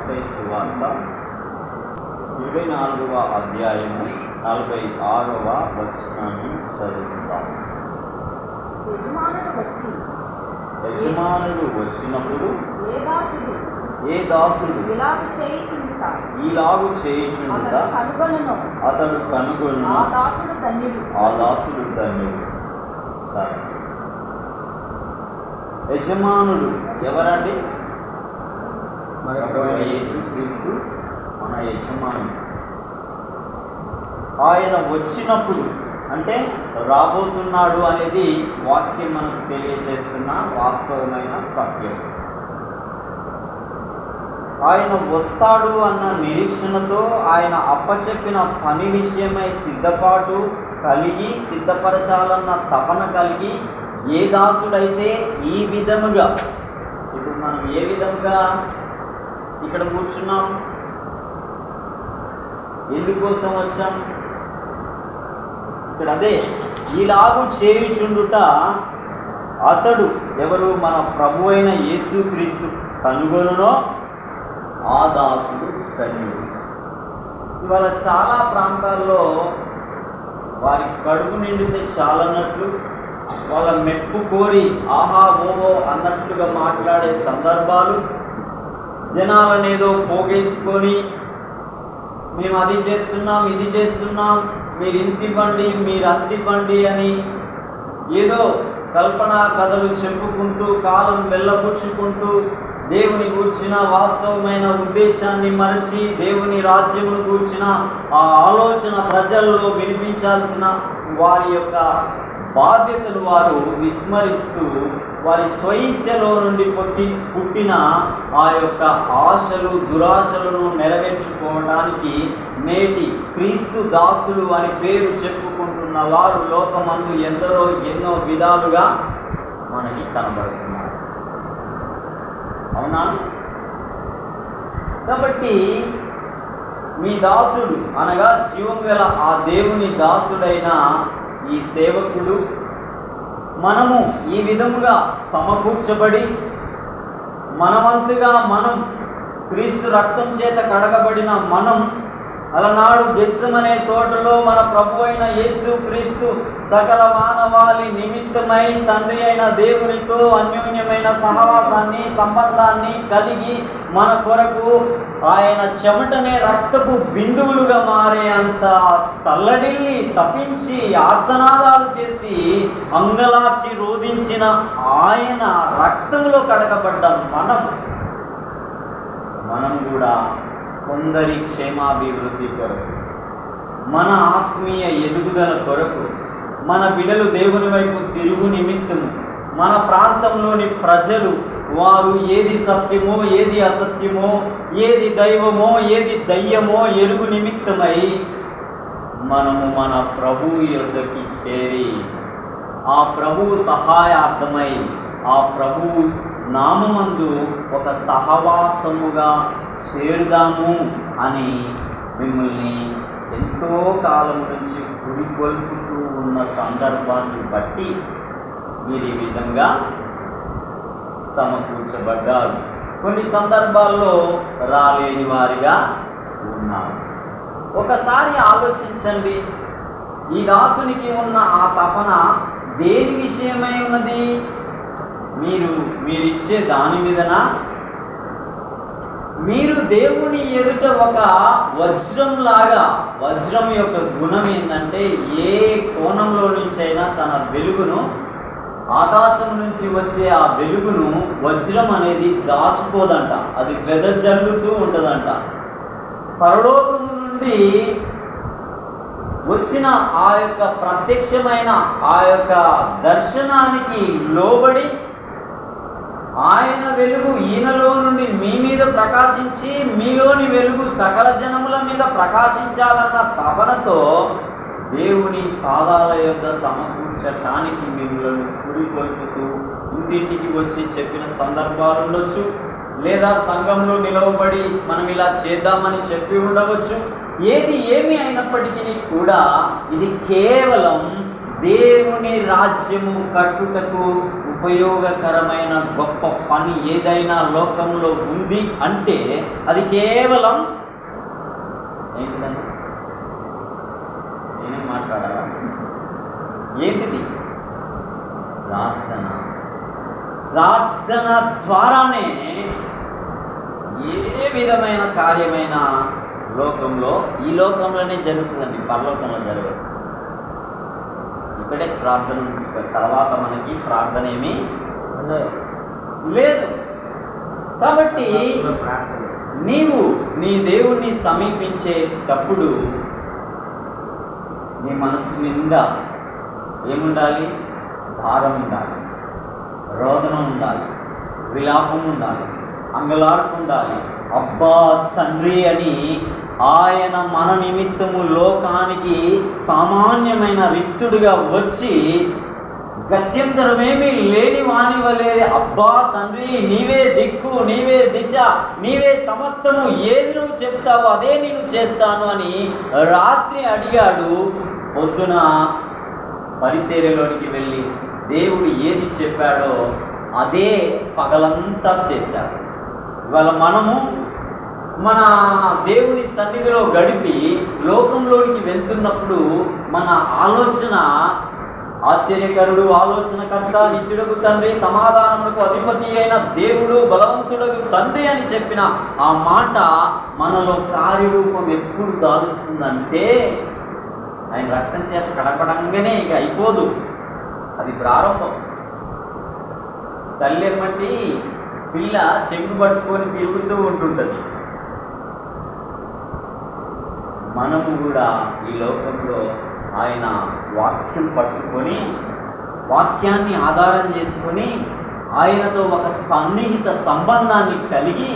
మత్తయి సువార్త 24వ అధ్యాయము 46వ వచనాన్ని చదువుతాం. యజమానుడు వచ్చినప్పుడు ఏ దాసుడు ఇలాగు చేయుచుండుట అతడు కనుగొను ఆ దాసుడు ధన్యుడు. యజమానుడు ఎవరండి? యేసుక్రీస్తు మన యజమానుడు. ఆయన వచ్చినప్పుడు అంటే రాబోతున్నాడు అనేది వాక్యం మనకు తెలియజేస్తున్న వాస్తవమైన సత్యం. ఆయన వస్తాడు అన్న నిరీక్షణతో ఆయన అప్పచెప్పిన పని విషయమై సిద్ధపాటు కలిగి సిద్ధపరచాలన్న తపన కలిగి ఏ దాసుడైతే ఈ విధముగా, ఇప్పుడు మనం ఏ విధంగా ఇక్కడ కూర్చున్నాం, ఎందుకోసం వచ్చాం? ఇక్కడ అదే ఇలాగు చేయుచుండుట అతడు ఎవరు? మన ప్రభు అయిన యేసుక్రీస్తు కనుగొనునో ఆ దాసుడు ధన్యుడు. ఇవాళ చాలా ప్రాంతాల్లో వారి కడుపు నిండితే చాలన్నట్లు, వాళ్ళ మెప్పు కోరి ఆహా ఓహో అన్నట్లుగా మాట్లాడే సందర్భాలు, జనాలనేదో పోగేసుకొని మేము అది చేస్తున్నాం ఇది చేస్తున్నాం, మీరు ఇంత ఇవ్వండి మీరు అంత ఇవ్వండి అని ఏదో కల్పనా కథలు చెప్పుకుంటూ కాలం వెళ్ళబుచ్చుకుంటూ దేవుని గూర్చిన వాస్తవమైన ఉద్దేశాన్ని మరచి దేవుని రాజ్యమును గూర్చిన ఆ ఆలోచన ప్రజల్లో వినిపించాల్సిన వారి యొక్క బాధ్యతలు వారు విస్మరిస్తూ వారి స్వయిచ్ఛలో నుండి పుట్టిన ఆ యొక్క ఆశలు దురాశలను నెరవేర్చుకోవడానికి నేటి క్రీస్తు దాసులు అని పేరు చెప్పుకుంటున్న వారు లోకమందు ఎన్నో విధాలుగా మనకి కనబడుతున్నారు. అవునా? కాబట్టి మీ దాసుడు అనగా జీవం గల ఆ దేవుని దాసుడైన ఈ సేవకుడు మనము ఈ విధముగా సమకూర్చబడి మనవంతుగా మనం క్రీస్తు రక్తం చేత కడగబడిన మనం అలనాడు గెత్సెమనే తోటలో మన ప్రభు అయిన యేసు క్రీస్తు సకల మానవాళి నిమిత్తమై తండ్రి అయిన దేవునితో అన్యోన్యమైన సహవాసాన్ని సంబంధాన్ని కలిగి మన కొరకు ఆయన చెమటనే రక్తపు బిందువులుగా మారే అంత తల్లడిల్లి తప్పించి ఆర్తనాదాలు చేసి అంగలార్చి రోధించిన ఆయన రక్తంలో కడగబడ్డ మనం కూడా కొందరి క్షేమాభివృద్ధి కొరకు, మన ఆత్మీయ ఎదుగుదల కొరకు, మన బిడ్డలు దేవుని వైపు తిరుగు నిమిత్తము, మన ప్రాంతంలోని ప్రజలు వారు ఏది సత్యమో ఏది అసత్యమో, ఏది దైవమో ఏది దయ్యమో ఎరుగు నిమిత్తమై మనము మన ప్రభువు యొద్దకి చేరి ఆ ప్రభువు సహాయార్థమై ఆ ప్రభువు నామమందు ఒక సహవాసముగా చేరుదాము అని మిమ్మల్ని ఎంతో కాలం నుంచి పురికొల్పుతూ ఉన్న సందర్భాన్ని బట్టి మీరు ఈ విధంగా సమకూర్చబడ్డారు. కొన్ని సందర్భాల్లో రాలేని వారిగా ఉన్నారు. ఒకసారి ఆలోచించండి, ఈ దాసునికి ఉన్న ఆ తపన దేని విషయమై ఉన్నది? మీరిచ్చే దాని మీదనా? మీరు దేవుని ఎదుట ఒక వజ్రం యొక్క గుణం ఏంటంటే ఏ కోణంలో నుంచైనా తన వెలుగును, ఆకాశం నుంచి వచ్చే ఆ వెలుగును వజ్రం అనేది దాచుకోదంట, అది వెదజల్లుతూ ఉంటుందంట. పరలోకము నుండి వచ్చిన ఆ యొక్క ప్రత్యక్షమైన ఆ యొక్క దర్శనానికి లోబడి ఆయన వెలుగు ఈయనలో నుండి మీ మీద ప్రకాశించి మీలోని వెలుగు సకల జనముల మీద ప్రకాశించాలన్న తపనతో దేవుని పాదాల యొద్ద సమకూర్చటానికి మిమ్మల్ని పురికొల్పుతూ ఇంటింటికి వచ్చి చెప్పిన సందర్భాలు ఉండొచ్చు, లేదా సంఘంలో నిలవబడి మనం ఇలా చేద్దామని చెప్పి ఉండవచ్చు. ఏది ఏమి అయినప్పటికీ కూడా ఇది కేవలం దేవుని రాజ్యము కట్టుటకు ఉపయోగకరమైన గొప్ప పని ఏదైనా లోకంలో ఉంది అంటే అది కేవలం ఏంటిదండి? నేనేం మాట్లాడాలా? ఏంటిది? ప్రార్థన. ప్రార్థన ద్వారానే ఏ విధమైన కార్యమైన లోకంలో, ఈ లోకంలోనే జరుగుతుందండి, పరలోకంలో జరగదు. ఇక్కడే ప్రార్థన ఉంది, తర్వాత మనకి ప్రార్థన ఏమీ లేదు. కాబట్టి నీవు నీ దేవుణ్ణి సమీపించేటప్పుడు నీ మనసు నిండా ఏముండాలి? భారం ఉండాలి, రోదన ఉండాలి, విలాపం ఉండాలి, అంగలార్పు ఉండాలి. అబ్బా తండ్రి అని ఆయన మన నిమిత్తము లోకానికి సామాన్యమైన రిక్తుడిగా వచ్చి గత్యంతరమేమీ లేని వాని వలె, అబ్బా తండ్రి నీవే దిక్కు, నీవే దిశ, నీవే సమస్తము, ఏది నువ్వు చెప్తావో అదే నేను చేస్తాను అని రాత్రి అడిగాడు. పొద్దున పరిచర్యలోనికి వెళ్ళి దేవుడు ఏది చెప్పాడో అదే పగలంతా చేశాడు. ఇవాళ మనము మన దేవుని సన్నిధిలో గడిపి లోకంలోనికి వెళ్తున్నప్పుడు మన ఆలోచన ఆశ్చర్యకరుడు, ఆలోచనకర్త, నిత్యుడకు తండ్రి, సమాధానమునకు అధిపతి అయిన దేవుడు, బలవంతుడకు తండ్రి అని చెప్పిన ఆ మాట మనలో కార్యరూపం ఎప్పుడు దాలుస్తుందంటే ఆయన రక్తం చేత కడపడంగానే ఇక అయిపోదు, అది ప్రారంభం. తల్లి ఎమ్మటి పిల్ల చెంగు పట్టుకొని తిరుగుతూ ఉంటుంటుంది. మనము కూడా ఈ లోకంలో ఆయన వాక్యం పట్టుకొని, వాక్యాన్ని ఆధారం చేసుకొని ఆయనతో ఒక సన్నిహిత సంబంధాన్ని కలిగి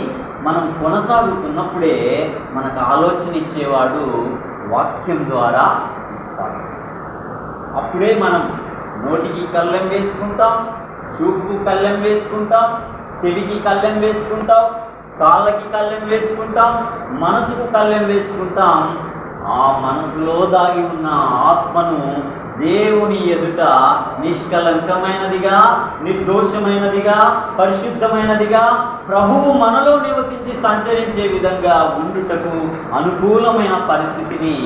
మనం కొనసాగుతున్నప్పుడే మనకు ఆలోచన ఇచ్చేవాడు వాక్యం ద్వారా ఇస్తాడు. అప్పుడే మనం నోటికి కళ్ళెం వేసుకుంటాం, చూపుకు కళ్ళెం వేసుకుంటాం, చెవికి కళ్ళెం వేసుకుంటాం, కాళ్ళకి కళ్ళెం వేసుకుంటాం, మనసుకు కళ్ళెం వేసుకుంటాం. ఆ మనసులో దాగి ఉన్న ఆత్మను దేవుని ఎదుట నిష్కలంకమైనదిగా, నిర్దోషమైనదిగా, పరిశుద్ధమైనదిగా, ప్రభువు మనలో నివసించి సంచరించే విధంగా ఉండుటకు అనుకూలమైన పరిస్థితిని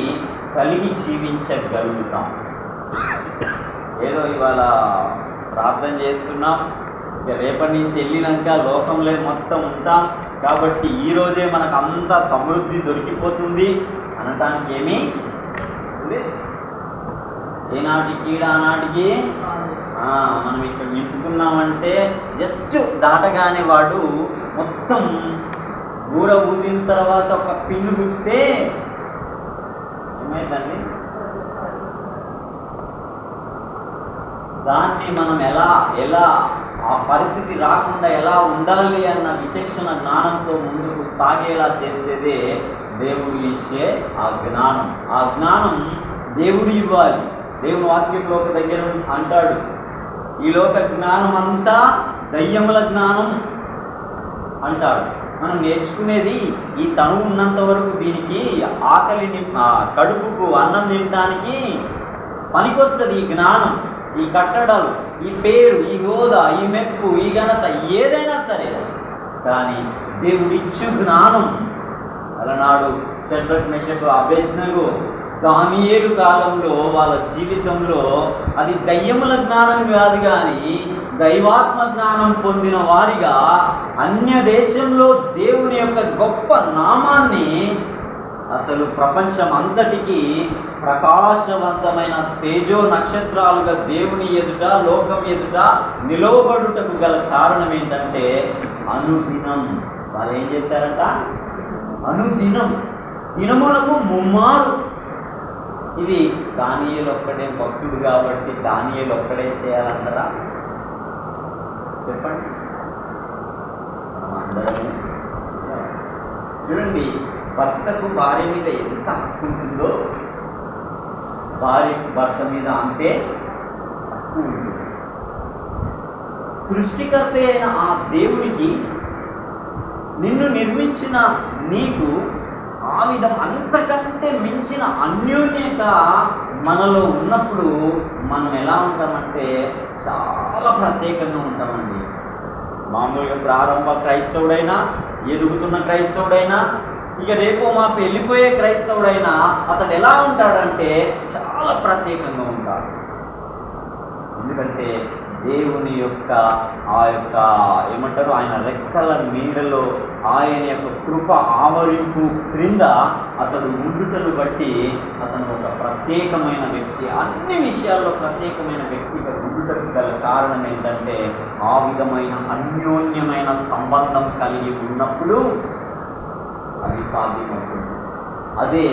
కలిగి జీవించగలుగుతాం. ఏదో ఇవాళ ప్రార్థన చేస్తున్నాం, ఇక రేపటి నుంచి వెళ్ళినాక లోకంలో మొత్తం ఉంటాం కాబట్టి ఈరోజే మనకు అంత సమృద్ధి దొరికిపోతుంది అనటానికి ఏమీ లేదు. ఏనాటికి ఆనాటికి మనం ఇక్కడ నింపుకున్నామంటే జస్ట్ దాటగానే వాడు మొత్తం ఊర ఊదిన తర్వాత ఒక పిన్ను గుచ్చితే ఏమైందండి? దాన్ని మనం ఎలా ఆ పరిస్థితి రాకుండా ఎలా ఉండాలి అన్న విచక్షణ జ్ఞానంతో ముందుకు సాగేలా చేసేదే దేవుడు ఇచ్చే ఆ జ్ఞానం. ఆ జ్ఞానం దేవుడు ఇవ్వాలి. దేవుని వాక్యంలో ఒక దగ్గర అంటాడు, ఈ లోక జ్ఞానం అంతా దయ్యముల జ్ఞానం అంటాడు. మనం నేర్చుకునేది ఈ తనువు ఉన్నంత వరకు దీనికి ఆకలిని, కడుపుకు అన్నం తినడానికి పనికొస్తుంది ఈ జ్ఞానం. ఈ కట్టడాలు, ఈ పేరు, ఈ హోదా, ఈ మెప్పు, ఈ ఘనత ఏదైనా సరే, కానీ దేవుడిచ్చు జ్ఞానం అలనాడు షడ్రక్ మెషకు అబేద్నెగో దానియేలు కాలంలో వాళ్ళ జీవితంలో అది దయ్యముల జ్ఞానం కాదు, కానీ దైవాత్మ జ్ఞానం పొందిన వారిగా అన్య దేశంలో దేవుని యొక్క గొప్ప నామాన్ని అసలు ప్రపంచం అంతటికీ ప్రకాశవంతమైన తేజో నక్షత్రాలుగా దేవుని ఎదుట, లోకం ఎదుట నిలవబడుటకు గల కారణం ఏంటంటే అనుదినం వాళ్ళు ఏం చేశారంట? అనుదినం, దినములకు ముమ్మారు. ఇది దానియేలు ఒక్కడే భక్తుడు కాబట్టి దానియేలు ఒక్కడే చేయాలంటారా? చెప్పండి. మనం అందరమే చూడండి, భర్తకు భార్య మీద ఎంత హక్కు ఉంటుందో భార్యకు భర్త మీద అంతే హక్కు ఉంటుంది. సృష్టికర్త అయిన ఆ దేవునికి నిన్ను నిర్మించిన నీకు ఆ విధం అంతకంటే మించిన అన్యోన్యత మనలో ఉన్నప్పుడు మనం ఎలా ఉంటామంటే చాలా ప్రత్యేకంగా ఉంటామండి. మామూలుగా ప్రారంభ క్రైస్తవుడైనా, ఎదుగుతున్న క్రైస్తవుడైనా, ఇక రేపు మాపు వెళ్ళిపోయే క్రైస్తవుడైనా అతడు ఎలా ఉంటాడంటే చాలా ప్రత్యేకంగా ఉంటాడు. ఎందుకంటే దేవుని యొక్క ఆ యొక్క ఏమంటారు, ఆయన రెక్కల నీడలో ఆయన యొక్క కృప ఆవరింపు క్రింద అతడు ఉండుటను బట్టి అతను ఒక ప్రత్యేకమైన వ్యక్తి, అన్ని విషయాల్లో ప్రత్యేకమైన వ్యక్తిగా ఉండుటకు గల కారణం ఏంటంటే ఆ విధమైన అన్యోన్యమైన సంబంధం కలిగి ఉన్నప్పుడు అది సాధ్యమవుతుంది. అదే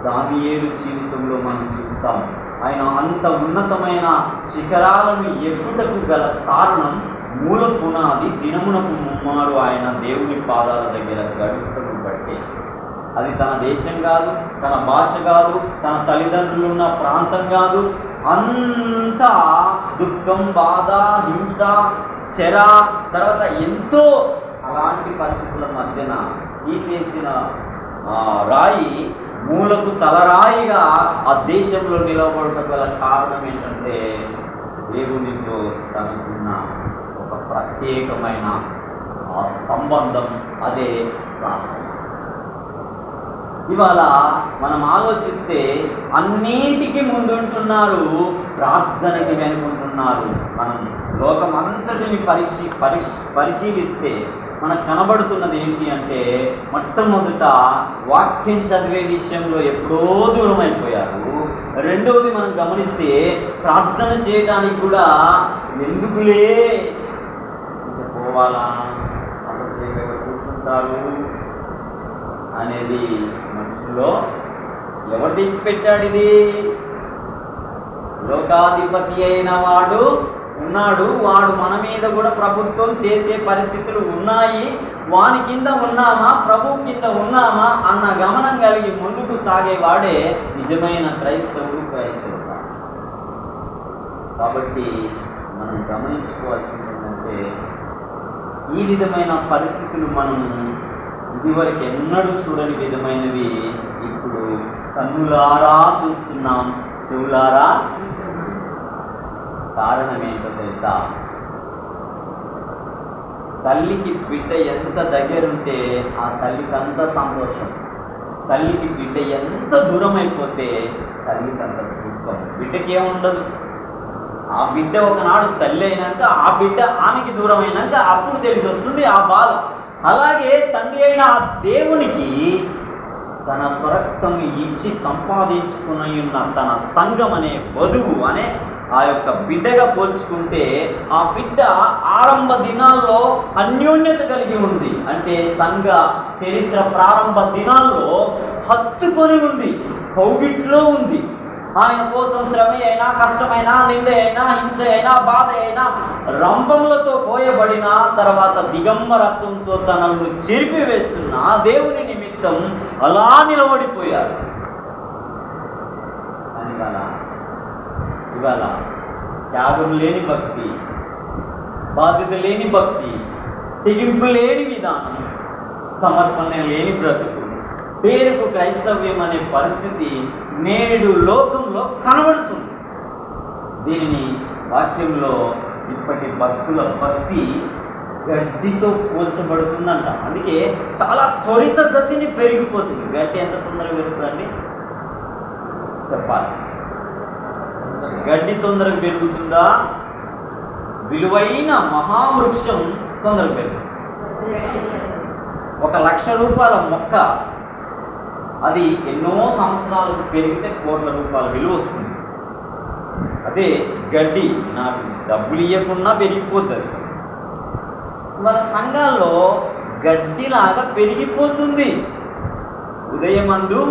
దానియేలు జీవితంలో మనం చూస్తాం. ఆయన అంత ఉన్నతమైన శిఖరాలను ఎక్కుటకు గల కారణం మూల పునాది దినమునకు ముమ్మారు ఆయన దేవుని పాదాల దగ్గర గడుపుటను బట్టి. అది తన దేశం కాదు, తన భాష కాదు, తన తల్లిదండ్రులు ఉన్న ప్రాంతం కాదు. అంతా దుఃఖం, బాధ, హింస, చెర, తర్వాత ఎంతో అలాంటి పరిస్థితుల మధ్యన తీసేసిన రాయి మూలకు తలరాయిగా ఆ దేశంలో నిలబడటం గల కారణం ఏంటంటే దేవునితో తనకున్న ఒక ప్రత్యేకమైన సంబంధం, అదే ప్రార్థన. ఇవాళ మనం ఆలోచిస్తే అన్నిటికీ ముందుంటున్నారు, ప్రార్థనకి వెనుకుంటున్నారు. మనం లోకం అంతటిని పరిశీలిస్తే మనకు కనబడుతున్నది ఏంటి అంటే మొట్టమొదట వాక్యం చదివే విషయంలో ఎప్పుడో దూరం అయిపోయారు. రెండవది మనం గమనిస్తే ప్రార్థన చేయటానికి కూడా ఎందుకులే ఇంకా పోవాలా, అంతసేపు కూర్చుంటారు అనేది మనుషుల్లో ఎవరు తెచ్చిపెట్టాడు? ఇది లోకాధిపతి అయిన వాడు ఉన్నాడు, వాడు మన మీద కూడా ప్రభుత్వం చేసే పరిస్థితులు ఉన్నాయి, వాని కింద ఉన్నామా, ప్రభువు కింద ఉన్నామా అన్న గమనం కలిగి ముందుకు సాగేవాడే నిజమైన క్రైస్తవుడు. కాబట్టి మనం గమనించుకోవాల్సింది ఏంటంటే ఈ విధమైన పరిస్థితులు మనం ఇదివరకు ఎన్నడూ చూడని విధమైనవి ఇప్పుడు కన్నులారా చూస్తున్నాం, చెవులారా. కారణం ఏంటో తెలుసా? తల్లికి బిడ్డ ఎంత దగ్గరుంటే ఆ తల్లికి అంత సంతోషం, తల్లికి బిడ్డ ఎంత దూరం అయిపోతే తల్లికి అంత దుఃఖం. బిడ్డకి ఏముండదు, ఆ బిడ్డ ఒకనాడు తల్లి అయినాక ఆ బిడ్డ ఆమెకి దూరం అయినాక అప్పుడు తెలిసి వస్తుంది ఆ బాధ. అలాగే తండ్రి అయిన ఆ దేవునికి తన స్వరక్తం ఇచ్చి సంపాదించుకుని ఉన్న తన సంఘం అనే వధువు అనే ఆ యొక్క బిడ్డగా పోల్చుకుంటే ఆ బిడ్డ ఆరంభ దినాల్లో అన్యోన్యత కలిగి ఉంది. అంటే సంఘ చరిత్ర ప్రారంభ దినాల్లో హత్తుకొని ఉంది, కౌగిట్లో ఉంది. ఆయన కోసం శ్రమ అయినా, కష్టమైనా, నింద అయినా, హింస అయినా, బాధ అయినా, రంభములతో పోయబడిన తర్వాత దిగంబరత్వంతో తనను చెరిపివేస్తున్న దేవుని నిమిత్తం అలా నిలబడిపోయారు. అని ఇవాళ త్యాగం లేని భక్తి, బాధ్యత లేని భక్తి, తెగింపు లేని విధానం, సమర్పణ లేని బ్రతుకు, పేరుకు క్రైస్తవ్యం అనే పరిస్థితి నేడు లోకంలో కనబడుతుంది. దీనిని వాక్యంలో ఇప్పటి భక్తుల భక్తి గడ్డితో పోల్చబడుతుందంట. అందుకే చాలా త్వరిత గతిని పెరిగిపోతుంది. గడ్డి ఎంత తొందరగా పెరుగుతుందండి చెప్పాలి? గడ్డి తొందరగా పెరుగుతుందా? విలువైన మహావృక్షం తొందరగా పెరుగుతుంది. 1,00,000 రూపాయల మొక్క అది ఎన్నో సంవత్సరాలకు పెరిగితే కోట్ల రూపాయల విలువ వస్తుంది. అదే గడ్డి నాకు డబ్బులు ఇవ్వకుండా పెరిగిపోతుంది. మన సంఘాల్లో గడ్డిలాగా పెరిగిపోతుంది. ఉదయమందు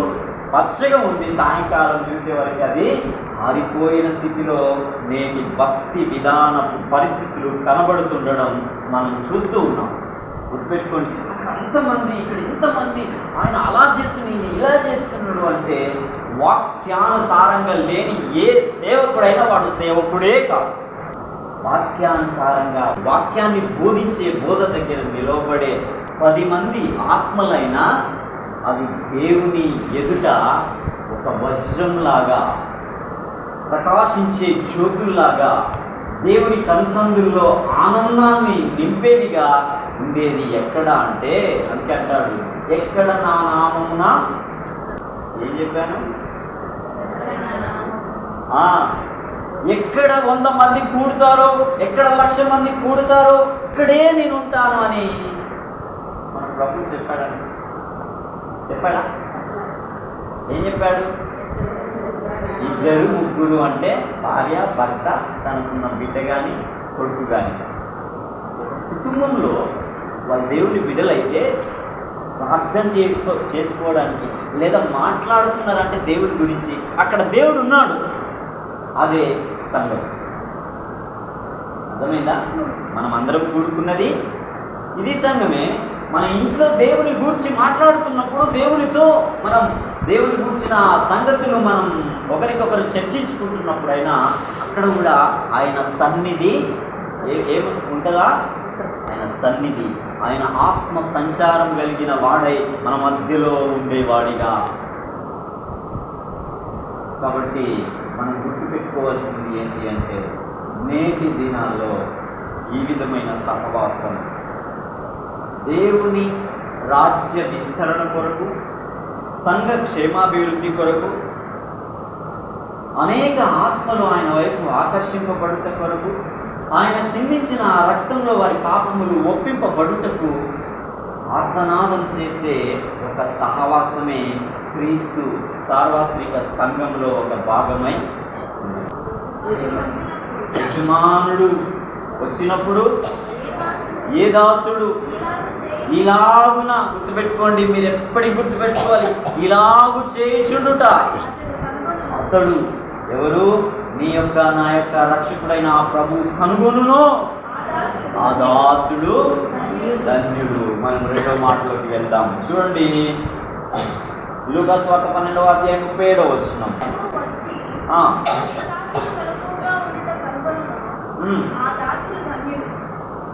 పచ్చగా ఉంది, సాయంకాలం చూసే వరకు అది ఆరిపోయిన స్థితిలో నేటి భక్తి విధానపు పరిస్థితులు కనబడుతుండడం మనం చూస్తూ ఉన్నాం. గుర్తుపెట్టుకోండి, అక్కడ అంతమంది, ఇక్కడ ఇంతమంది, ఆయన అలా చేస్తున్నాడు, ఈయన ఇలా చేస్తున్నాడు అంటే వాక్యానుసారంగా లేని ఏ సేవకుడైనా వాడు సేవకుడే కాదు. వాక్యానుసారంగా వాక్యాన్ని బోధించే బోధ దగ్గర నిలవబడే 10 మంది ఆత్మలైనా అవి దేవుని ఎదుట ఒక వజ్రంలాగా ప్రకాశించే జ్యోతుల్లాగా దేవుని కనుసందుల్లో ఆనందాన్ని నింపేదిగా ఉండేది ఎక్కడ అంటే, అందుకే అంటాడు, ఎక్కడ నా నామమున ఏం చెప్పాను, ఎక్కడ 100 మంది కూడుతారో, ఎక్కడ 1,00,000 మంది కూడుతారో ఇక్కడే నేను ఉంటాను అని మన ప్రభు చెప్పాడా? ఏం చెప్పాడు? 2, 3 అంటే భార్య, భర్త, తనకున్న బిడ్డ కానీ కొడుకు కానీ. కుటుంబంలో వాళ్ళ దేవుని బిడ్డలైతే ప్రార్థన చేసుకోవడానికి లేదా మాట్లాడుతున్నారంటే దేవుడి గురించి, అక్కడ దేవుడు ఉన్నాడు. అదే సంఘం. అర్థమైందా? మనం అందరం కూడుకున్నది ఇది సంఘమే. మన ఇంట్లో దేవుని గూర్చి మాట్లాడుతున్నప్పుడు దేవునితో మనం దేవుని గూర్చిన సంగతులు మనం ఒకరికొకరు చర్చించుకుంటున్నప్పుడైనా అక్కడ కూడా ఆయన సన్నిధి ఉంటుందా? ఆయన సన్నిధి, ఆయన ఆత్మ సంచారం కలిగిన వాడై మన మధ్యలో ఉండేవాడిగా. కాబట్టి మనం గుర్తుపెట్టుకోవాల్సింది ఏంటి అంటే, నేటి దినాల్లో ఈ విధమైన సహవాసం దేవుని రాజ్య విస్తరణ కొరకు, సంఘ క్షేమాభివృద్ధి కొరకు, అనేక ఆత్మలు ఆయన వైపు ఆకర్షింపబడుట కొరకు, ఆయన చిందించిన ఆ రక్తంలో వారి పాపములు ఒప్పింపబడుటకు ఆర్తనాదం చేసే ఒక సహవాసమే క్రీస్తు సార్వత్రిక సంఘంలో ఒక భాగమై. యజమానుడు వచ్చినప్పుడు ఏ దాసుడు ఇలాగున, గుర్తుపెట్టుకోండి, మీరు ఎప్పటికి గుర్తుపెట్టుకోవాలి, ఇలాగు చేయుచుండుట అతడు ఎవరు? నా యొక్క రక్షకుడైన ఆ ప్రభు కనుగొనును, ఆ దాసుడు ధన్యుడు. మనం 2వ మాటలోకి వెళ్దాం. చూడండి, లూకా సువార్త 12వ అధ్యాయం 37వ వచనం.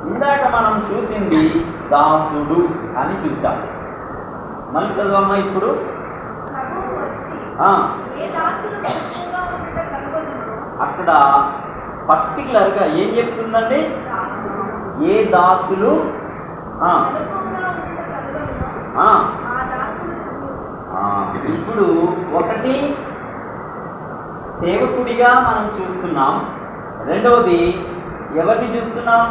ఇందాక మనం చూసింది దాసుడు అని చూసాం. మళ్ళీ చదవమ్మా ఇప్పుడు. అక్కడ పర్టికులర్గా ఏం చెప్తుందండి? ఏ దాసులు ఇప్పుడు ఒకటి సేవకుడిగా మనం చూస్తున్నాం, రెండవది ఎవరిని చూస్తున్నాం?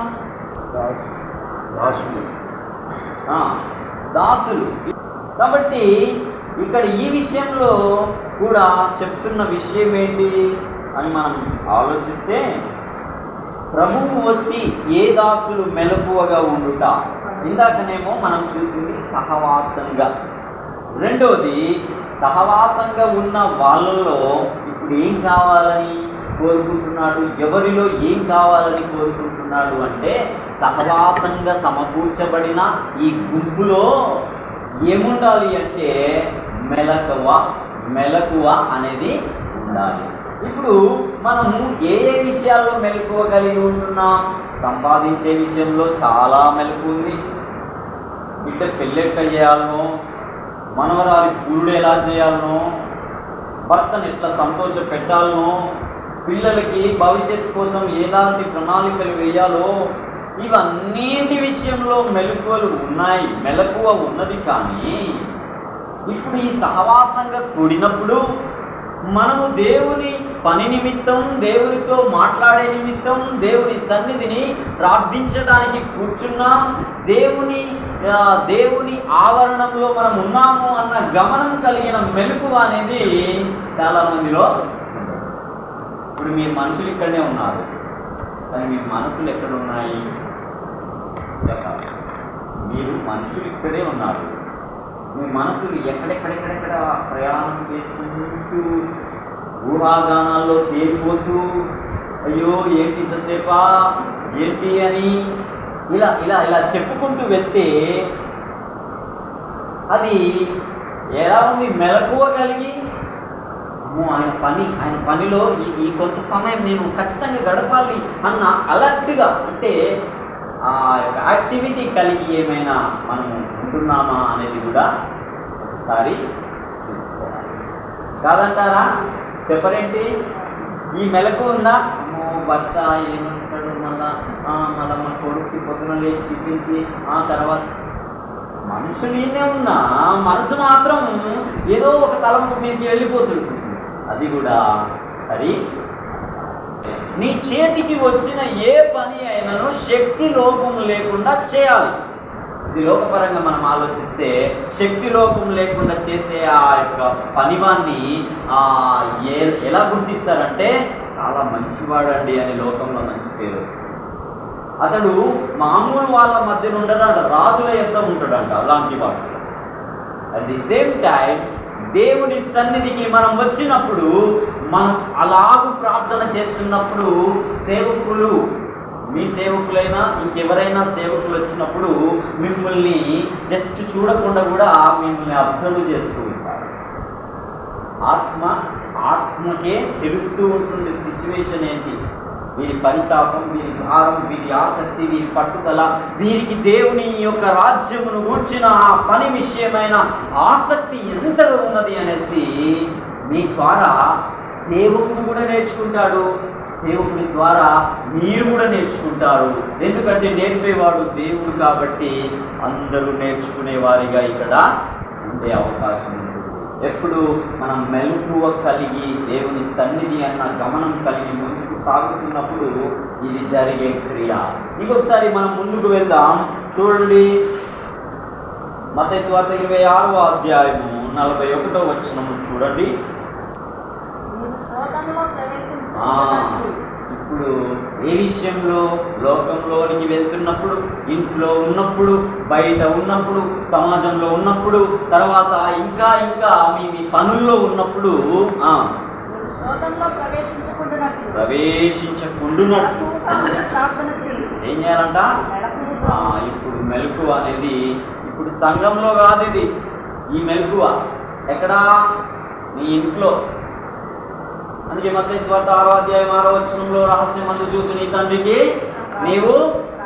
దాసులు. కాబట్టి ఇక్కడ ఈ విషయంలో కూడా చెప్తున్న విషయం ఏంటి అని మనం ఆలోచిస్తే, ప్రభువు వచ్చి ఏ దాసులు మెలకువగా ఉండుట. ఇందాకనేమో మనం చూసింది సహవాసంగా. రెండోది, సహవాసంగా ఉన్న వాళ్ళలో ఇప్పుడు ఏం కావాలని కోరుకుంటున్నాడు? ఎవరిలో ఏం కావాలని కోరుకుంటున్నాడు అంటే, సహవాసంగా సమకూర్చబడిన ఈ గుంపులో ఏముండాలి అంటే మెలకువ అనేది ఉండాలి. ఇప్పుడు మనము ఏ విషయాల్లో మెలకువ కలిగి ఉంటున్నాం? సంపాదించే విషయంలో చాలా మెలకు ఉంది. బిడ్డ పెళ్ళెట్ట చేయాలనో, మనవరాలి గురుడు ఎలా చేయాలనో, భర్తను ఎట్లా సంతోష పెట్టాలనో, పిల్లలకి భవిష్యత్తు కోసం ఎలాంటి ప్రణాళికలు వేయాలో, ఇవన్నింటి విషయంలో మెలకువ ఉన్నది. కానీ ఇప్పుడు ఈ సహవాసంగా కూడినప్పుడు మనము దేవుని పని నిమిత్తం, దేవునితో మాట్లాడే నిమిత్తం, దేవుని సన్నిధిని ప్రార్థించడానికి కూర్చున్నాం. దేవుని ఆవరణంలో మనం ఉన్నాము అన్న గమనం కలిగిన మెలకువ అనేది చాలా మందిలో. ఇప్పుడు మీ మనుషులు ఇక్కడనే ఉన్నారు, కానీ మీ మనసులు ఎక్కడ ఉన్నాయి చెప్పాలి. మీరు మనుషులు ఇక్కడే ఉన్నారు, మీ మనసులు ఎక్కడెక్కడెక్కడెక్కడ ప్రయాణం చేసుకుంటూ ఊహాగానాల్లో తేలిపోతూ, అయ్యో ఏంటి ఇంతసేపా ఏంటి అని ఇలా ఇలా ఇలా చెప్పుకుంటూ వెళ్తే అది ఎలా ఉంది? మెలకువ కలిగి, ఆయన పనిలో ఈ కొంత సమయం నేను ఖచ్చితంగా గడపాలి అన్న అలర్ట్గా, అంటే ఆ యొక్క యాక్టివిటీ కలిగి ఏమైనా మనం ఉంటున్నామా అనేది కూడా ఒకసారి చూసుకోవాలి. కాదంటారా? చెప్పరేంటి? ఈ మెలకు ఉందా? అమ్మో భర్త ఏమంటాడు, మళ్ళా మా కొడుకు పొద్దున లేచి టిఫిన్కి, ఆ తర్వాత మనుషులు ఈయనే ఉన్నా మనసు మాత్రం ఏదో ఒక తలంపు మీదకి వెళ్ళిపోతుంది. అది కూడా సరి. నీ చేతికి వచ్చిన ఏ పని అయినను శక్తి లోపం లేకుండా చేయాలి. ఇది లోకపరంగా మనం ఆలోచిస్తే శక్తి లోపం లేకుండా చేసే ఆ యొక్క పనివాన్ని ఎలా గుర్తిస్తారంటే చాలా మంచివాడండి అని లోకంలో మంచి పేరు వస్తుంది. అతడు మామూలు వాళ్ళ మధ్యన ఉండడంట, రాజుల యొద్ద ఉంటాడంట. అలాంటి వాడు. అట్ ది సేమ్ టైం దేవుని సన్నిధికి మనం వచ్చినప్పుడు, మనం అలాగూ ప్రార్థన చేస్తున్నప్పుడు సేవకులు, మీ సేవకులైనా ఇంకెవరైనా సేవకులు వచ్చినప్పుడు మిమ్మల్ని జస్ట్ చూడకుండా కూడా మిమ్మల్ని అబ్జర్వ్ చేస్తూ ఉంటారు. ఆత్మకే తెలుస్తూ ఉంటుంది సిచ్యువేషన్ ఏంటి, వీరి పరితాపం, వీరి భారం, వీరి ఆసక్తి, వీరి పట్టుదల, వీరికి దేవుని యొక్క రాజ్యమును గూర్చిన ఆ పని విషయమైన ఆసక్తి ఎంతగా ఉన్నది అనేసి మీ ద్వారా సేవకుడు కూడా నేర్చుకుంటాడు. సేవకుడి ద్వారా మీరు కూడా నేర్చుకుంటారు. ఎందుకంటే నేర్పేవాడు దేవుడు కాబట్టి అందరూ నేర్చుకునేవారిగా ఇక్కడ ఉండే అవకాశం ఉంటుంది. ఎప్పుడు మనం మెలకువ కలిగి దేవుని సన్నిధి అన్న గమనం కలిగి ముందుకు సాగుతున్నప్పుడు ఇది జరిగే క్రియ. ఇంకొకసారి మనం ముందుకు వెళ్దాం. చూడండి, మత్తయి సువార్త 26వ అధ్యాయము 41వ వచనము చూడండి. ఇప్పుడు ఏ విషయంలో? లోకంలోనికి వెళ్తున్నప్పుడు, ఇంట్లో ఉన్నప్పుడు, బయట ఉన్నప్పుడు, సమాజంలో ఉన్నప్పుడు, తర్వాత ఇంకా ఇంకా మీ పనుల్లో ఉన్నప్పుడు ప్రవేశించకుండునట్లు ఏం చేయాలంట? ఇప్పుడు మెలకువ అనేది ఇప్పుడు సంఘంలో కాదు. ఇది ఈ మెలకువ ఎక్కడా? నీ ఇంట్లో. అందుకే మత్తయి సువార్త 6వ అధ్యాయం 6వ వచనంలో రహస్యమందు చూసి నీ తండ్రికి నీవు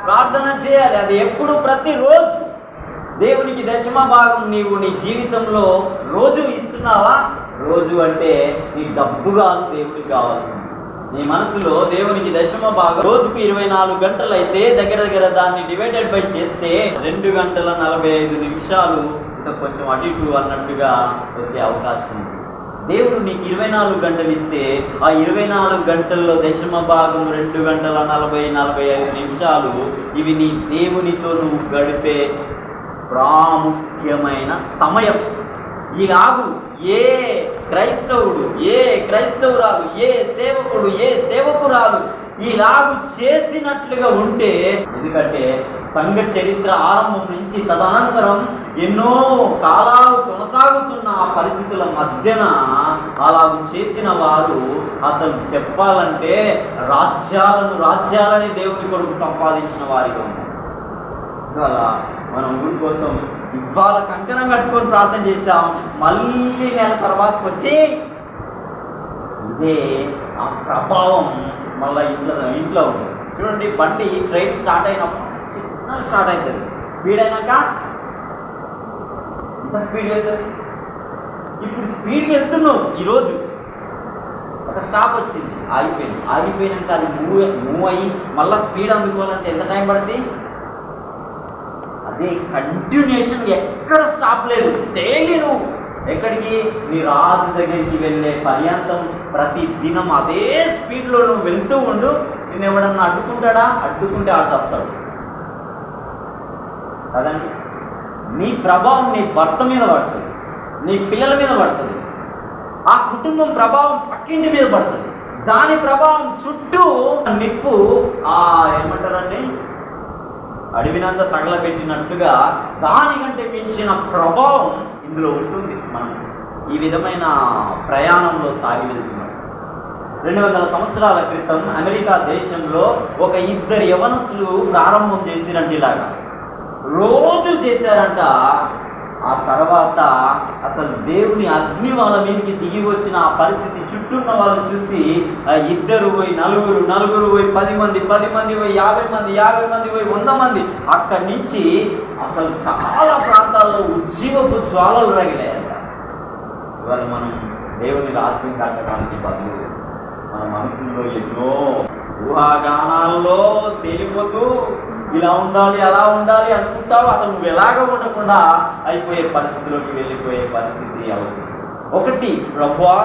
ప్రార్థన చేయాలి. అది ఎప్పుడు? ప్రతిరోజు. దేవునికి దశమ భాగం నీవు నీ జీవితంలో రోజు ఇస్తున్నావా? రోజు అంటే నీ డబ్బు కాదు, దేవునికి కావాల్సింది నీ మనసులో దేవునికి దశమ భాగం. రోజుకు 24 గంటలు అయితే దగ్గర దాన్ని డివైడెడ్ బై చేస్తే 2 గంటల 45 నిమిషాలు ఇంకా కొంచెం అటు ఇటు అన్నట్టుగా వచ్చే అవకాశం ఉంది. దేవుడు నీకు 24 గంటలు ఇస్తే ఆ 24 గంటల్లో దశమ భాగం 2 గంటల 40-45 నిమిషాలు ఇవి నీ దేవునితో నువ్వు గడిపే ప్రాముఖ్యమైన సమయం. ఇలాగు ఏ క్రైస్తవుడు, ఏ క్రైస్తవురాలు, ఏ సేవకుడు, ఏ సేవకురాలు ఇలాగు చేసినట్లుగా ఉంటే, ఎందుకంటే సంఘ చరిత్ర ఆరంభం నుంచి తదనంతరం ఎన్నో కాలాలు కొనసాగుతున్న ఆ పరిస్థితుల మధ్యన అలాగూ చేసిన వారు అసలు చెప్పాలంటే రాజ్యాలని దేవుని కొరకు సంపాదించిన వారిగా ఉన్నారు. ఇవాళ మనం ఊరి కోసం ఇవాళ కంకణం కట్టుకొని ప్రార్థన చేశాం, మళ్ళీ నెల తర్వాతకి వచ్చి ఇదే ఆ ప్రభావం మళ్ళీ ఇంట్లో ఉంది. చూడండి, బండి ట్రైన్ స్టార్ట్ అయినప్పుడు చిన్న స్టార్ట్ అవుతుంది, స్పీడ్ అయినాక ఎంత స్పీడ్ వెళ్తుంది. ఇప్పుడు స్పీడ్కి వెళ్తున్నావు. ఈరోజు ఒక స్టాప్ వచ్చింది, ఆగిపోయినాక అది మూవ్ అయ్యి మళ్ళీ స్పీడ్ అందుకోవాలంటే ఎంత టైం పడుతుంది? అదే కంటిన్యూషన్, ఎక్కడ స్టాప్ లేదు. డైలీ నువ్వు ఎక్కడికి? నీ రాజు దగ్గరికి వెళ్ళే పర్యంతం ప్రతి దినం అదే స్పీడ్లో నువ్వు వెళ్తూ ఉండు. నేను ఎవడన్నా అడ్డుకుంటాడా? అడ్డుకుంటే ఆడుతాస్తాడు కదండి. నీ ప్రభావం నీ భర్త మీద పడుతుంది, నీ పిల్లల మీద పడుతుంది, ఆ కుటుంబం ప్రభావం పక్కింటి మీద పడుతుంది, దాని ప్రభావం చుట్టూ నిప్పు ఏమంటారండి అడవినంతా తగలబెట్టినట్టుగా దానికంటే మించిన ప్రభావం ఇందులో ఉంటుంది. మనం ఈ విధమైన ప్రయాణంలో సాగి వెళ్తున్నాం. 200 సంవత్సరాల క్రితం అమెరికా దేశంలో ఒక 2 యవనస్తులు ప్రారంభం చేసిరంట. ఇలాగా రోజు చేశారంట. ఆ తర్వాత అసలు దేవుని అగ్ని వాళ్ళ మీదకి దిగి వచ్చిన ఆ పరిస్థితి చుట్టూన్న వాళ్ళు చూసి 2 పోయి 4 పోయి 10 మంది పోయి 50 మంది పోయి 100 మంది, అక్కడి నుంచి అసలు చాలా ప్రాంతాల్లో ఉజ్జీవపు జ్వాలలు రగిలాయంట. ఇవాళ మనం దేవుని రాజ్యం కట్టడానికి బదులు మన మనసులో ఎన్నో ఊహాగానాల్లో తేలిపోతూ ఇలా ఉండాలి అలా ఉండాలి అనుకుంటావు. అసలు నువ్వు ఎలాగ ఉండకుండా అయిపోయే పరిస్థితిలోకి వెళ్ళిపోయే పరిస్థితి అవుతుంది. ఒకటి, ప్రభువా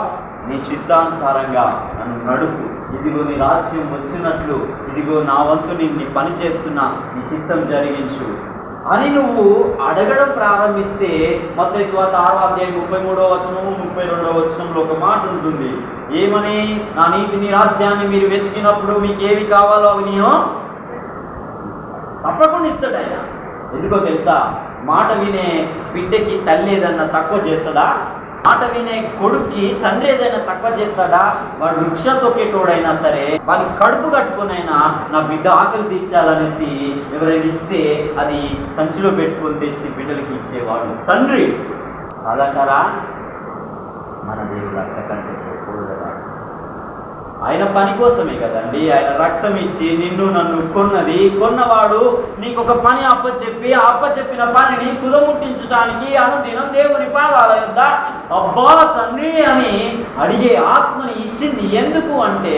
నీ చిత్తానుసారంగా నన్ను నడుపు, ఇదిగో నీ రాజ్యం వచ్చినట్లు, ఇదిగో నా వంతు నీ పని చేస్తున్నా, నీ చిత్తం జరిగించు అని నువ్వు అడగడం ప్రారంభిస్తే మత్తయి సువార్త 6వ అధ్యాయం 33వ వచనము 32వ వచనంలో ఒక మాట ఉంటుంది. ఏమని? నా నీతిని రాజ్యాన్ని మీరు వెతికినప్పుడు మీకు ఏవి కావాలో అవి నేను తప్పకుండా ఇస్తాడు ఆయన. ఎందుకో తెలుసా? మాట వినే బిడ్డకి తల్లి ఏదన్నా తక్కువ చేస్తుందా? మాట వినే కొడుక్కి తండ్రి ఏదైనా తక్కువ చేస్తాడా? వాడు వృక్షం తొక్కేటోడైనా సరే వాడిని కడుపు కట్టుకునైనా నా బిడ్డ ఆకలి తీర్చాలనేసి ఎవరైనా ఇస్తే అది సంచిలో పెట్టుకొని తెచ్చి బిడ్డలకి ఇచ్చేవాడు తండ్రి. అదంటారా? మన దేవుడు అంతకంటే గొప్పవాడు. ఆయన పని కోసమే కదండి ఆయన రక్తం ఇచ్చి నిన్ను నన్ను కొన్నవాడు నీకు ఒక పని అప్పచెప్పిన పనిని తుదముట్టించడానికి అనుదినం దేవుని పాదాల యొద్ద అబ్బా తండ్రి అని అడిగే ఆత్మని ఇచ్చింది. ఎందుకు అంటే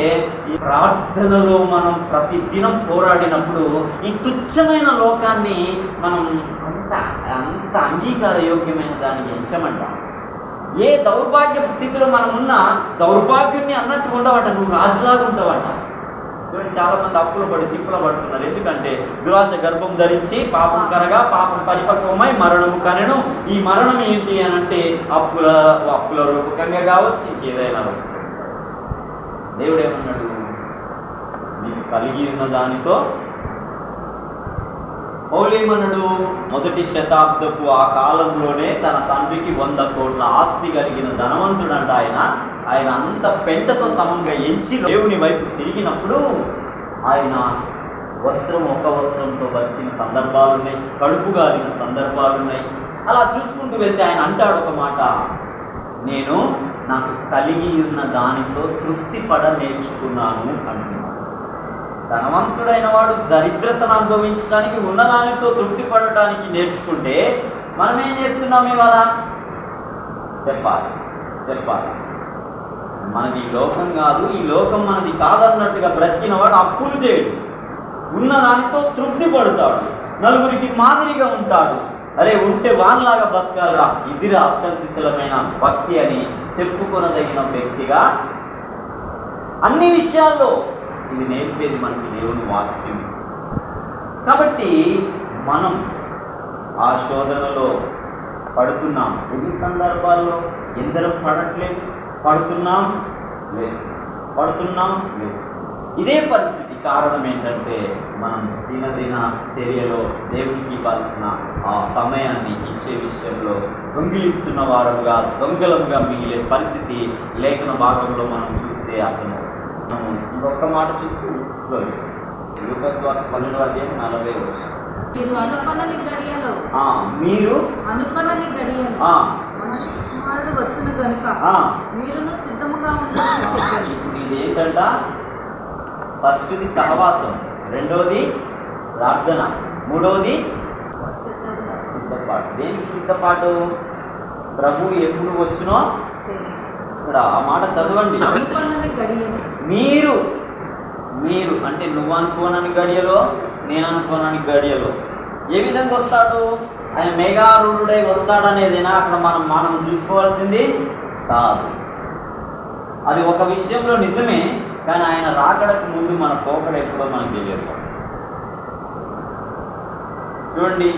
ఈ ప్రార్థనలో మనం ప్రతి దినం పోరాడినప్పుడు ఈ తుచ్చమైన లోకాన్ని మనం అంత అంగీకార యోగ్యమైన దానికి ఎంచమంటాం. ఏ దౌర్భాగ్య స్థితిలో మనం ఉన్నా దౌర్భాగ్యుని అన్నట్టు ఉండవట, నువ్వు రాజులాగా ఉంటావట. చూడండి, చాలా మంది అప్పులు పడి తిప్పులు పడుతున్నారు. ఎందుకంటే దురాశ గర్భం ధరించి పాపం కరగా పాపం పరిపక్వమై మరణము కనెను. ఈ మరణం ఏంటి అని అంటే అప్పుల రూపకంగా కావచ్చు, ఏదైనా దేవుడు ఏమన్నాడు? నీకు కలిగి ఉన్న దానితో పౌలేమన్నాడు? మొదటి శతాబ్దపు ఆ కాలంలోనే తన తండ్రికి 100 కోట్ల ఆస్తి కలిగిన ధనవంతుడంట ఆయన అంత పెంటతో సమంగా ఎంచి దేవుని వైపు తిరిగినప్పుడు ఆయన ఒక వస్త్రంతో బతికిన సందర్భాలున్నాయి, కడుపు గాలిన సందర్భాలున్నాయి. అలా చూసుకుంటూ వెళ్తే ఆయన అంటాడు ఒక మాట, నేను నాకు కలిగి ఉన్న దానితో తృప్తి పడ నేర్చుకున్నాను అంటున్నాను. ధనవంతుడైన వాడు దరిద్రతను అనుభవించడానికి ఉన్నదానితో తృప్తి పడటానికి నేర్చుకుంటే మనం ఏం చేస్తున్నాం ఇవాళ? చెప్పాలి మనది ఈ లోకం కాదు, ఈ లోకం మనది కాదన్నట్టుగా బ్రతికిన వాడు అప్పులు చేయడు, ఉన్నదానితో తృప్తి పడతాడు, నలుగురికి మాదిరిగా ఉంటాడు. అరే ఉంటే వాన్లాగా బతకాలరా, ఇదిరా అసలు శిశులమైన భక్తి అని చెప్పుకొనదగిన వ్యక్తిగా అన్ని విషయాల్లో ఇది నేర్పేది మనకి దేవుని వాక్యం. కాబట్టి మనం ఆ శోధనలో పడుతున్నాం. ఎన్ని సందర్భాల్లో ఎందరం పడట్లేదు, పడుతున్నాం లేస్తున్నాం. ఇదే పరిస్థితి కారణం ఏంటంటే మనం దినదిన చర్యలో దేవునికి ఇవ్వాల్సిన ఆ సమయాన్ని ఇచ్చే విషయంలో దొంగిలిస్తున్న వారుగా దొంగలంగా మిగిలే పరిస్థితి లేఖన భాగంలో మనం చూస్తే అర్థమవుతుంది. మనము ఇంకొక మాట చూస్తూ లూకాసు వార్త 12వ అధ్యాయం 40వ వచనం. మీరు అనుకొనని గడియలో మనుష్య కుమారుడు వచ్చును గనుక మీరును సిద్ధముగా ఉండాలని చెప్పారు. ఇప్పుడు ఇది ఏంటంట? ఫస్ట్ది సహవాసం, రెండవది ప్రార్థన, మూడవది సిద్ధపాటు. దేనికి సిద్ధపాటు? ప్రభు ఎప్పుడు వచ్చునో ఇక్కడ ఆ మాట చదవండి. మీరు అంటే నువ్వు అనుకోనని గడియలో, నేను అనుకోనని గడియలో ఏ విధంగా వస్తాడు? ఆయన మేఘారూఢుడై వస్తాడనేదేనా అక్కడ మనం చూసుకోవాల్సింది కాదు. అది ఒక విషయంలో నిజమే, కానీ ఆయన రాకడకు ముందు మన పోకడ ఎప్పుడో మనకు తెలియదు. చూడండి,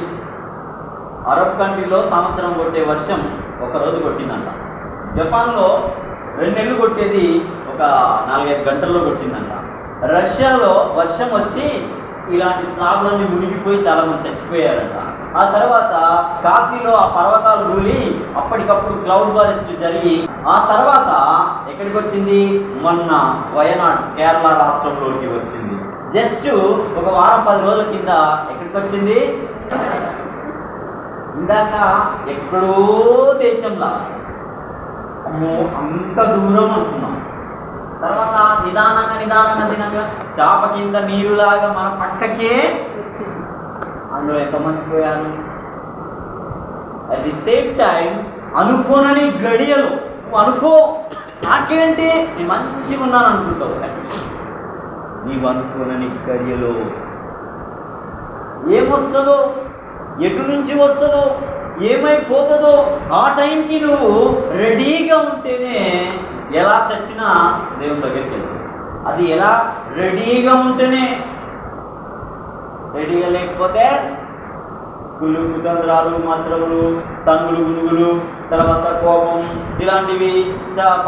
అరబ్ కంట్రీలో సంవత్సరం కొట్టే వర్షం ఒకరోజు కొట్టిందంట. జపాన్లో 2 నెలలు కొట్టేది ఒక 4-5 గంటల్లో కొట్టిందంట. రష్యాలో వర్షం వచ్చి ఇలాంటి స్లాబ్లన్నీ మునిగిపోయి చాలామంది చచ్చిపోయారంట. ఆ తర్వాత కాశీలో ఆ పర్వతాలు కూలి అప్పటికప్పుడు క్లౌడ్ బర్స్ట్ జరిగి ఆ తర్వాత ఎక్కడికి వచ్చింది? మొన్న వయనాడ్ కేరళ రాష్ట్రంలోకి వచ్చింది. జస్ట్ ఒక వారం 10 రోజుల కింద ఎక్కడికి వచ్చింది? ఇందాక ఎక్కడో దేశంలో అంత దూరం అనుకున్నాం. తర్వాత నిదానంగా తినంగా చాప కింద నీరులాగా మన పక్కకే అందులో ఎంతమంది పోయారు? అట్ ది సేమ్ టైం అనుకోనని గడియలు, నువ్వు అనుకో నాకేంటి నేను మంచిగా ఉన్నాను అనుకుంటావు. నీవు అనుకోనని గడియలో ఏమొస్తుందో, ఎటు నుంచి వస్తుందో, ఏమైపోతుందో ఆ టైంకి నువ్వు రెడీగా ఉంటేనే ఎలా చచ్చినా దేవుని దగ్గరికి వెళ్తావు. అది ఎలా రెడీగా ఉంటేనే. రెడీగా లేకపోతే గుళ్ళు కుతంత్రాలు, మత్సరములు, సనుగులు, గునుగులు, తర్వాత కోపం, ఇలాంటివి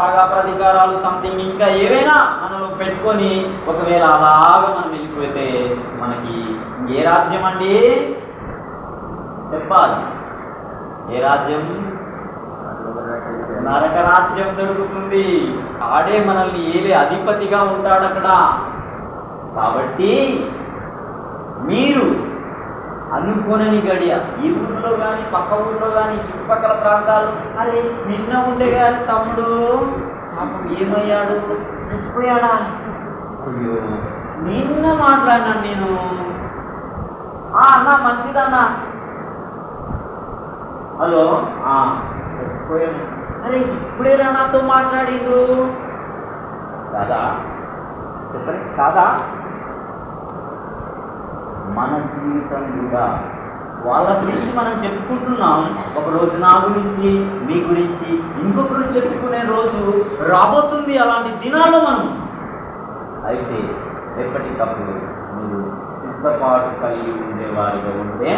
పగ ప్రతీకారాలు సంథింగ్ ఇంకా ఏవైనా మనలో పెట్టుకొని ఒకవేళ అలాగా మనం వెళ్ళిపోతే మనకి ఏ రాజ్యం అండి చెప్పాలి? ఏ రాజ్యం? నరక రాజ్యం దొరుకుతుంది. ఆడే మనల్ని ఏలే అధిపతిగా ఉంటాడు అక్కడ. కాబట్టి మీరు అనుకోనని గడియ ఈ ఊర్లో కానీ పక్క ఊర్లో కానీ చుట్టుపక్కల ప్రాంతాలు, అరే నిన్న ఉండే కానీ తమ్ముడు ఏమయ్యాడు, చచ్చిపోయాడా, అయ్యో నిన్న మాట్లాడినాను నేను, అన్న మంచిదన్నా, హలో చచ్చిపోయాను, అరే ఇప్పుడేరా నాతో మాట్లాడిండు కాదా? చెప్పండి కాదా? మన జీవితం కూడా వాళ్ళ గురించి మనం చెప్పుకుంటున్నాం. ఒకరోజు నా గురించి, మీ గురించి, ఇంకొకరు చెప్పుకునే రోజు రాబోతుంది. అలాంటి దినాల్లో మనం అయితే ఎప్పటికప్పుడు మీరు సిద్ధపాటు కలిగి ఉండేవారిగా ఉంటే,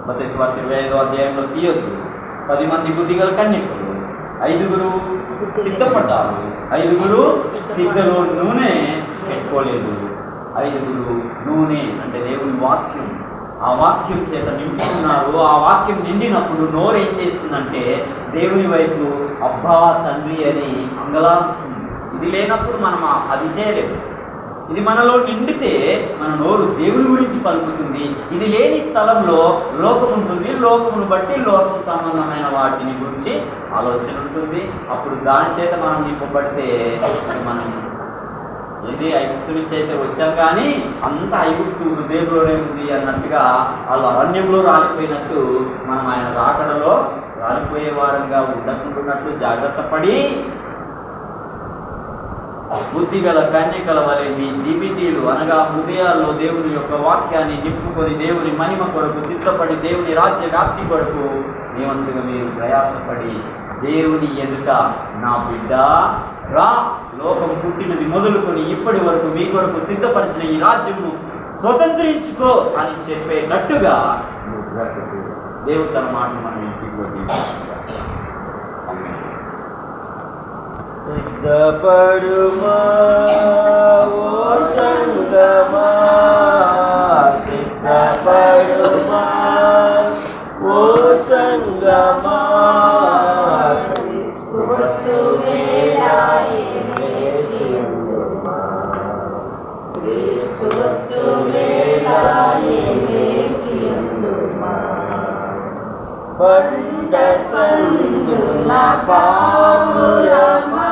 మత్తయి సువార్త 25వ అధ్యాయంలో తీయొద్దు. 10 మంది బుద్ధిగల కన్యకలు, 5గురు సిద్ధపడ్డారు, 5గురు సిద్ధలో నూనె పెట్టుకోలేదు. 5గురు నూనె అంటే దేవుని వాక్యం, ఆ వాక్యం చేత నింపుతున్నారు. ఆ వాక్యం నిండినప్పుడు నోరు ఏం చేస్తుందంటే దేవుని వైపు అబ్బా తండ్రి అని అంగలాస్తుంది. ఇది లేనప్పుడు మనం అది చేయలేము. ఇది మనలో నిండితే మన నోరు దేవుని గురించి పలుకుతుంది. ఇది లేని స్థలంలో లోకం ఉంటుంది. లోకమును బట్టి లోకం సంబంధమైన వాటిని గురించి ఆలోచన ఉంటుంది. అప్పుడు దాని చేత మనం నింపబడితే మనం ఏది ఐగుప్తు నుంచి అయితే వచ్చాం కానీ అంత ఐగుప్తు హృదయంలోనే ఉంది అన్నట్టుగా వాళ్ళు అరణ్యంలో రాలిపోయినట్టు మనం ఆయన రాకడలో రాలిపోయే వారంగా ఉండకుండాన్నట్లు జాగ్రత్త పడి బుద్ధిగల కన్యకల వలె మీ దివిటీలు అనగా హృదయాల్లో దేవుని యొక్క వాక్యాన్ని నింపుకొని దేవుని మహిమ కొరకు సిద్ధపడి దేవుని రాజ్య వ్యాప్తి కొరకు మేమంతగా మీరు ప్రయాసపడి దేవుని ఎదుట నా బిడ్డ రా, లోకం పుట్టినది మొదలుకొని ఇప్పటి వరకు మీ కొరకు సిద్ధపరిచిన ఈ రాజ్యము స్వతంత్రించుకో అని చెప్పేటట్టుగా దేవుడు తన మాటను మనం ఇంటికి సిద్ధపడుమా ఓ సంగమా, సిద్ధపడుమా ఓ సంగమా, క్రీస్తు వేళాయే వేచియుండుమా, క్రీస్తు వేళాయే వేచియుండుమా, బండ సందున పావురమా